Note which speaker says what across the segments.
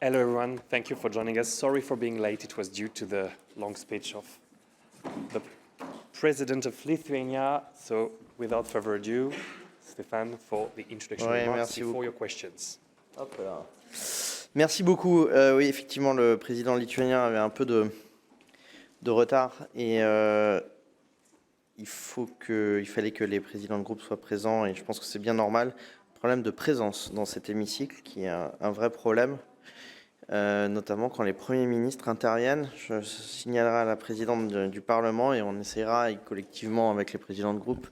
Speaker 1: Hello everyone, thank you for joining us. Sorry for being late, it was due to the long speech of the President of Lithuania. So without further ado, Stéphane, for the introduction remarks before your questions.
Speaker 2: Hop là. Merci beaucoup. Oui, effectivement, le président lituanien avait un peu de retard et il fallait que les présidents de groupe soient présents et je pense que c'est bien normal. Problème de présence dans cet hémicycle qui est un vrai problème. Notamment quand les premiers ministres interviennent. Je signalerai à la présidente du Parlement et on essaiera collectivement avec les présidents de groupe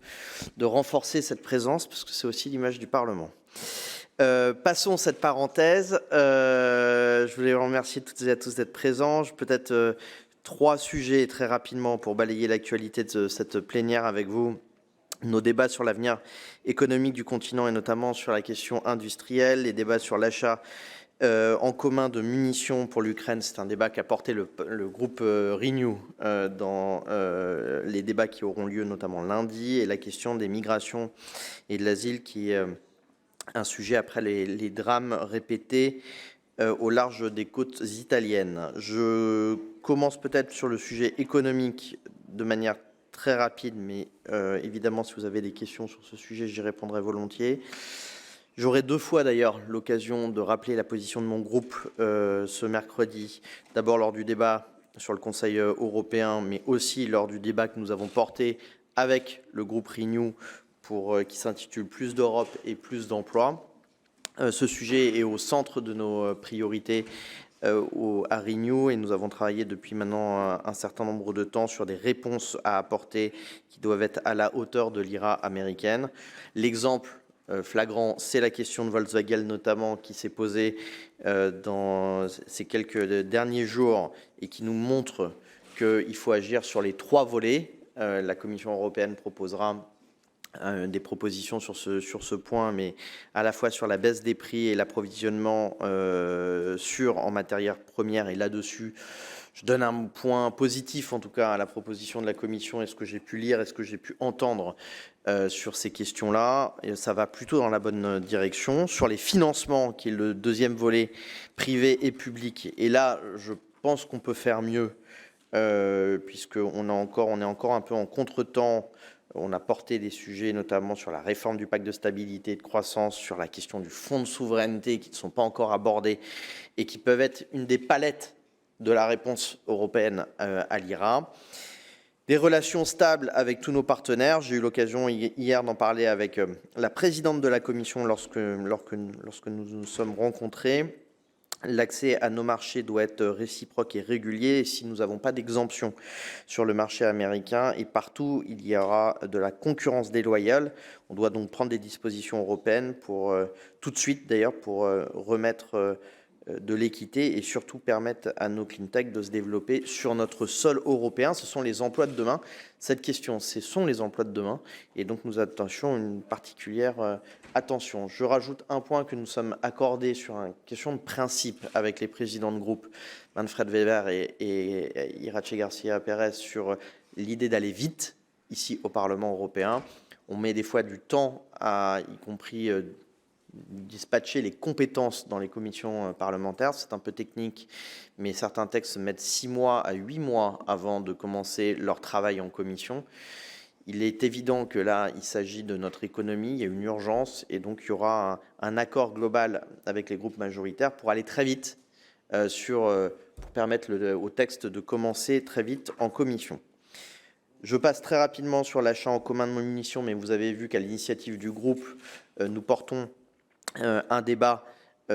Speaker 2: de renforcer cette présence parce que c'est aussi l'image du Parlement. Passons cette parenthèse. Je voulais vous remercier toutes et à tous d'être présents. Peut-être 3 sujets très rapidement pour balayer l'actualité de cette plénière avec vous. Nos débats sur l'avenir économique du continent et notamment sur la question industrielle, les débats sur l'achat en commun de munitions pour l'Ukraine. C'est un débat qu'a porté le groupe Renew dans les débats qui auront lieu notamment lundi, et la question des migrations et de l'asile qui est un sujet après les drames répétés au large des côtes italiennes. Je commence peut-être sur le sujet économique de manière très rapide, mais évidemment si vous avez des questions sur ce sujet, j'y répondrai volontiers. J'aurai 2 fois d'ailleurs l'occasion de rappeler la position de mon groupe ce mercredi, d'abord lors du débat sur le Conseil européen, mais aussi lors du débat que nous avons porté avec le groupe Renew qui s'intitule « Plus d'Europe et plus d'emplois ». Ce sujet est au centre de nos priorités à Renew et nous avons travaillé depuis maintenant un certain nombre de temps sur des réponses à apporter qui doivent être à la hauteur de l'IRA américaine. L'exemple flagrant, c'est la question de Volkswagen notamment qui s'est posée dans ces quelques derniers jours et qui nous montre qu'il faut agir sur les 3 volets. La Commission européenne proposera des propositions sur ce point, mais à la fois sur la baisse des prix et l'approvisionnement en matières premières. Et là-dessus, je donne un point positif, en tout cas, à la proposition de la Commission et ce que j'ai pu lire et ce que j'ai pu entendre sur ces questions-là. Et ça va plutôt dans la bonne direction. Sur les financements, qui est le 2e volet, privé et public. Et là, je pense qu'on peut faire mieux, puisqu'on est encore un peu en contretemps. On a porté des sujets notamment sur la réforme du pacte de stabilité et de croissance, sur la question du fonds de souveraineté qui ne sont pas encore abordés et qui peuvent être une des palettes de la réponse européenne à l'IRA. Des relations stables avec tous nos partenaires. J'ai eu l'occasion hier d'en parler avec la présidente de la Commission lorsque nous nous sommes rencontrés. L'accès à nos marchés doit être réciproque et régulier. Et si nous n'avons pas d'exemption sur le marché américain et partout, il y aura de la concurrence déloyale. On doit donc prendre des dispositions européennes pour tout de suite, d'ailleurs, pour remettre de l'équité et surtout permettre à nos clean tech de se développer sur notre sol européen. Ce sont les emplois de demain. Cette question, ce sont les emplois de demain. Et donc, nous attachons une particulière attention. Je rajoute un point que nous sommes accordés sur une question de principe avec les présidents de groupe, Manfred Weber et Irache Garcia Pérez, sur l'idée d'aller vite ici au Parlement européen. On met des fois du temps à, y compris dispatcher les compétences dans les commissions parlementaires. C'est un peu technique, mais certains textes mettent 6 mois à 8 mois avant de commencer leur travail en commission. Il est évident que là, il s'agit de notre économie, il y a une urgence, et donc il y aura un accord global avec les groupes majoritaires pour aller très vite, pour permettre au texte de commencer très vite en commission. Je passe très rapidement sur l'achat en commun de munitions, mais vous avez vu qu'à l'initiative du groupe, nous portons un débat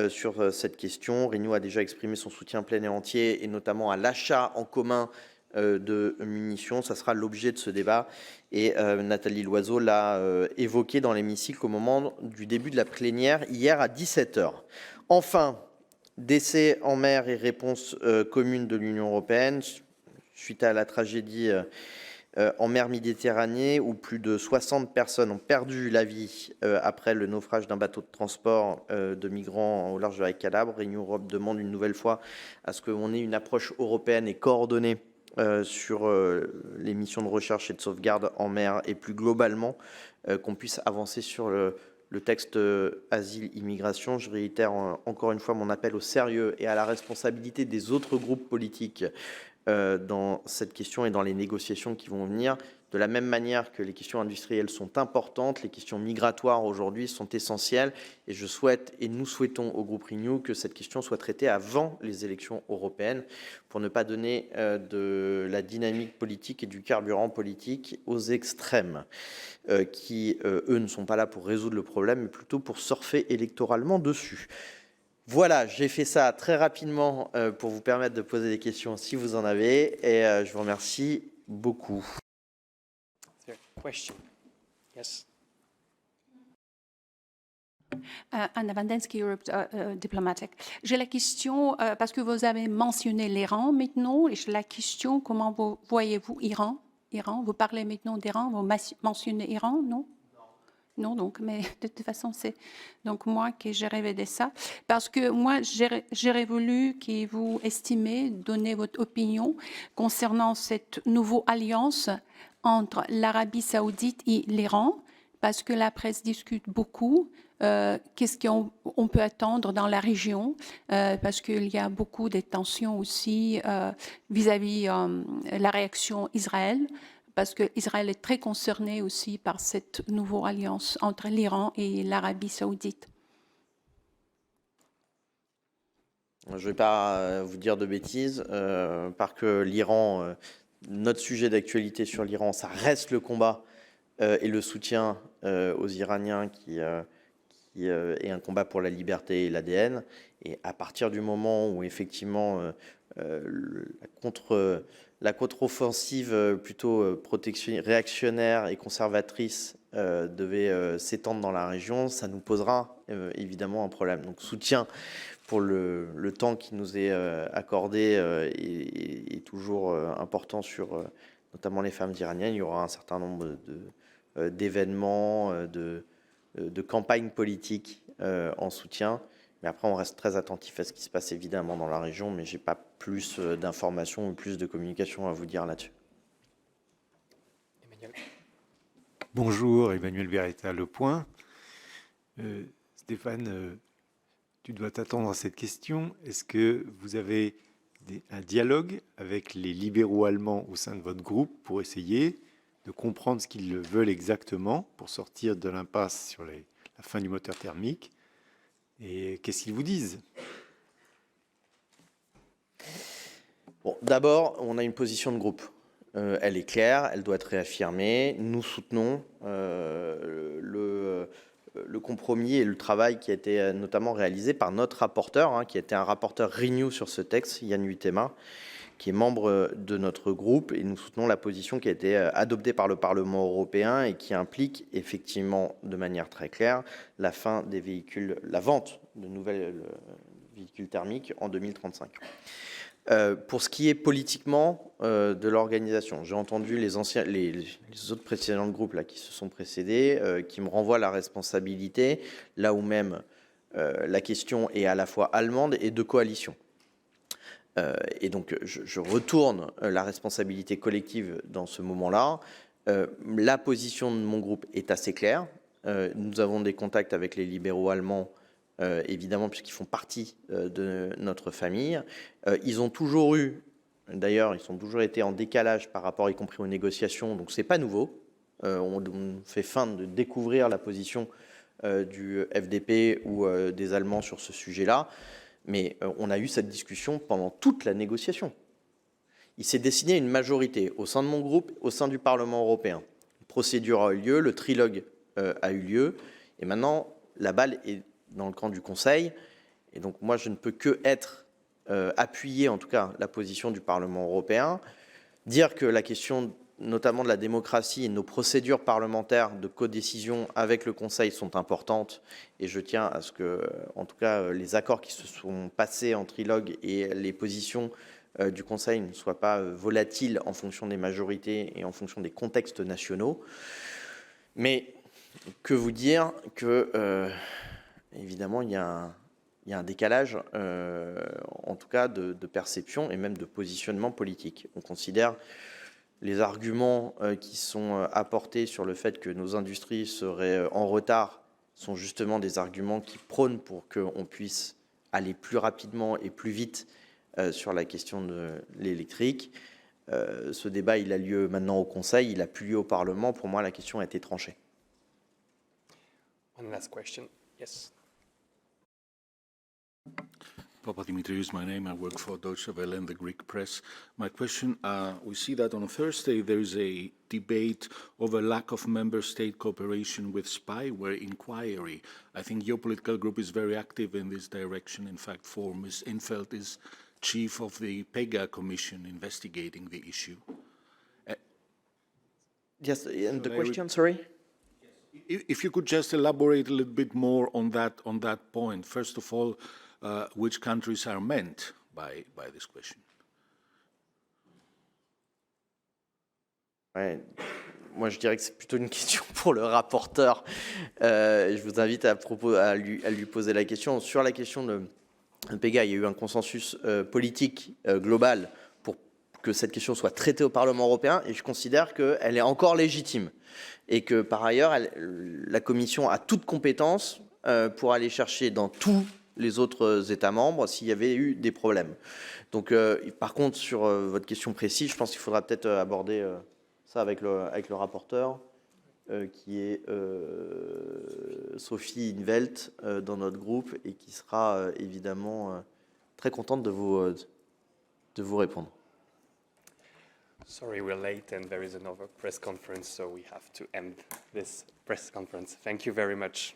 Speaker 2: sur cette question. Renew a déjà exprimé son soutien plein et entier, et notamment à l'achat en commun de munitions. Ça sera l'objet de ce débat. Et Nathalie Loiseau l'a évoqué dans l'hémicycle au moment du début de la plénière, hier à 17h. Enfin, décès en mer et réponse commune de l'Union européenne, suite à la tragédie en mer Méditerranée, où plus de 60 personnes ont perdu la vie après le naufrage d'un bateau de transport de migrants au large de la Calabre. Renew Europe demande une nouvelle fois à ce qu'on ait une approche européenne et coordonnée sur les missions de recherche et de sauvegarde en mer, et plus globalement qu'on puisse avancer sur le texte asile-immigration. Je réitère encore une fois mon appel au sérieux et à la responsabilité des autres groupes politiques dans cette question et dans les négociations qui vont venir. De la même manière que les questions industrielles sont importantes, les questions migratoires aujourd'hui sont essentielles. Et je souhaite, et nous souhaitons au groupe Renew, que cette question soit traitée avant les élections européennes pour ne pas donner de la dynamique politique et du carburant politique aux extrêmes qui, eux, ne sont pas là pour résoudre le problème, mais plutôt pour surfer électoralement dessus. Voilà, j'ai fait ça très rapidement pour vous permettre de poser des questions si vous en avez, et je vous remercie beaucoup.
Speaker 1: Question. Yes.
Speaker 3: Anna Vandensky, Europe Diplomatic. J'ai la question, parce que vous avez mentionné l'Iran maintenant, et j'ai la question, comment vous voyez-vous Iran? Vous parlez maintenant d'Iran, vous mentionnez Iran, non? Non, donc, mais de toute façon, c'est donc moi que j'ai rêvé ça. Parce que moi, j'aurais voulu que vous estimez, donner votre opinion concernant cette nouvelle alliance entre l'Arabie saoudite et l'Iran, parce que la presse discute beaucoup. Qu'est-ce qu'on peut attendre dans la région, parce qu'il y a beaucoup de tensions aussi vis-à-vis la réaction Israël, parce qu'Israël est très concerné aussi par cette nouvelle alliance entre l'Iran et l'Arabie saoudite.
Speaker 2: Je ne vais pas vous dire de bêtises, parce que l'Iran, notre sujet d'actualité sur l'Iran, ça reste le combat et le soutien aux Iraniens qui est un combat pour la liberté et l'ADN. Et à partir du moment où effectivement la contre-offensive plutôt réactionnaire et conservatrice devait s'étendre dans la région, ça nous posera évidemment un problème. Donc soutien pour le temps qui nous est accordé est toujours important sur notamment les femmes iraniennes. Il y aura un certain nombre d'événements, de campagnes politiques en soutien. Mais après, on reste très attentif à ce qui se passe évidemment dans la région, mais je n'ai pas plus d'informations ou plus de communication à vous dire là-dessus.
Speaker 1: Emmanuel.
Speaker 4: Bonjour, Emmanuel Beretta, Le Point. Stéphane, tu dois t'attendre à cette question. Est-ce que vous avez un dialogue avec les libéraux allemands au sein de votre groupe pour essayer de comprendre ce qu'ils veulent exactement pour sortir de l'impasse sur la fin du moteur thermique? Et qu'est-ce qu'ils vous disent?
Speaker 2: Bon, d'abord, on a une position de groupe. Elle est claire, elle doit être réaffirmée. Nous soutenons le compromis et le travail qui a été notamment réalisé par notre rapporteur, qui a été un rapporteur Renew sur ce texte, Yann Huitema, qui est membre de notre groupe, et nous soutenons la position qui a été adoptée par le Parlement européen et qui implique effectivement de manière très claire la fin des véhicules, la vente de nouvelles véhicules thermiques en 2035. Pour ce qui est politiquement de l'organisation, j'ai entendu les autres précédents groupes là, qui se sont précédés, qui me renvoient la responsabilité, là où même la question est à la fois allemande et de coalition. Et donc, je retourne la responsabilité collective dans ce moment-là. La position de mon groupe est assez claire. Nous avons des contacts avec les libéraux allemands, évidemment, puisqu'ils font partie de notre famille. Ils ont toujours eu, d'ailleurs, ils ont toujours été en décalage par rapport, y compris aux négociations, donc c'est pas nouveau. On fait fin de découvrir la position du FDP ou des Allemands sur ce sujet-là. Mais on a eu cette discussion pendant toute la négociation. Il s'est dessiné une majorité au sein de mon groupe, au sein du Parlement européen. Une procédure a eu lieu, le trilogue a eu lieu, et maintenant, la balle est dans le camp du Conseil. Et donc, moi, je ne peux que appuyer, en tout cas, la position du Parlement européen, dire que la question notamment de la démocratie et de nos procédures parlementaires de codécision avec le Conseil sont importantes, et je tiens à ce que, en tout cas, les accords qui se sont passés en trilogue et les positions du Conseil ne soient pas volatiles en fonction des majorités et en fonction des contextes nationaux. Mais que vous dire que, évidemment, il y a un décalage, en tout cas, de perception et même de positionnement politique. On considère les arguments qui sont apportés sur le fait que nos industries seraient en retard sont justement des arguments qui prônent pour qu'on puisse aller plus rapidement et plus vite sur la question de l'électrique. Ce débat, il a lieu maintenant au Conseil, il a plus lieu au Parlement. Pour moi, la question a été tranchée.
Speaker 1: One last question. Yes.
Speaker 5: Papa Dimitriou, my name. I work for Deutsche Welle and the Greek press. My question, we see that on Thursday there is a debate over lack of member state cooperation with spyware inquiry. I think your political group is very active in this direction. In fact, for Ms. Infeld is chief of the PEGA commission investigating the issue.
Speaker 2: Yes, and the
Speaker 5: Should I
Speaker 2: question, sorry?
Speaker 5: If you could just elaborate a little bit more on that point. First of all, which countries are meant by this question?
Speaker 2: Ouais. Moi, je dirais que c'est plutôt une question pour le rapporteur. Je vous invite à lui poser la question. Sur la question de PEGA, il y a eu un consensus politique global pour que cette question soit traitée au Parlement européen, et je considère qu'elle est encore légitime. Et que, par ailleurs, la Commission a toute compétence pour aller chercher dans tous les autres États membres s'il y avait eu des problèmes. Donc, par contre, sur votre question précise, je pense qu'il faudra peut-être aborder ça avec le rapporteur, qui est Sophie Invelt dans notre groupe, et qui sera évidemment très contente de vous répondre.
Speaker 1: Sorry, we're late and there is another press conference, so we have to end this press conference. Thank you very much.